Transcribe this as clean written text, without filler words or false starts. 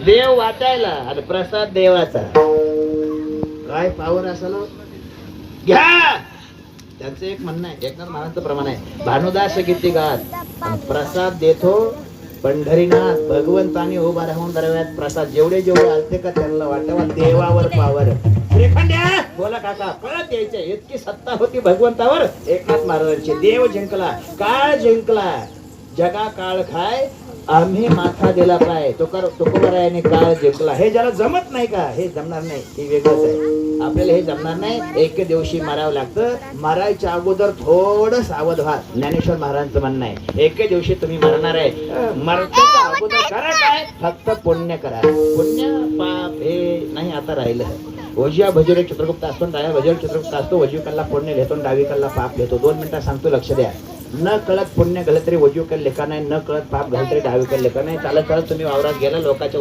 देव वाटायला आणि प्रसाद देवाचा. काय पावर असेल घ्या. त्यांचं एक म्हणणं आहे, एकनाथ महाराजांचं प्रमाण आहे, भानुदास गीती गात प्रसाद देतो पंढरीनाथ. भगवंतानी उभा राहून दरव्यात प्रसाद जेवढे जेवढे आलते का त्यांना वाटावा देवावर पावर. श्रीखंड्या बोला काका परत यायचे. इतकी सत्ता होती भगवंतावर एकनाथ महाराजांची. देव जिंकला, काळ जिंकला. जगा काळ खाय आम्ही माथा दिला पाय. तुकोबारायाने काळ जिंकला. हे ज्याला जमत नाही का, हे जमणार नाही, हे वेगळंच आहे. आपल्याला हे जमणार नाही. एक दिवशी मारावं लागतं. मारायच्या अगोदर थोडं सावध व्हा. ज्ञानेश्वर महाराजांचं म्हणणं आहे, एक दिवशी तुम्ही मरणार आहे. मरण्याच्या अगोदर करा काय, फक्त पुण्य करा. पुण्य पाप हे नाही आता राहिलं. वजिया भजूर चित्रगुप्त असतो, डाव्या भजूर चित्रगुप्त असतो. वजीव कल्ला पुण्य घेतो, डावी कल्ला पाप घेतो. 2 मिनिटात सांगतो, लक्ष द्या. न कळत पुण्य घाल तरी वजीव कल लेखा नाही, न कळत पाप घाल तरी डावी कल लेखा नाही. चालत चालत तुम्ही वावरात गेला, लोकांच्या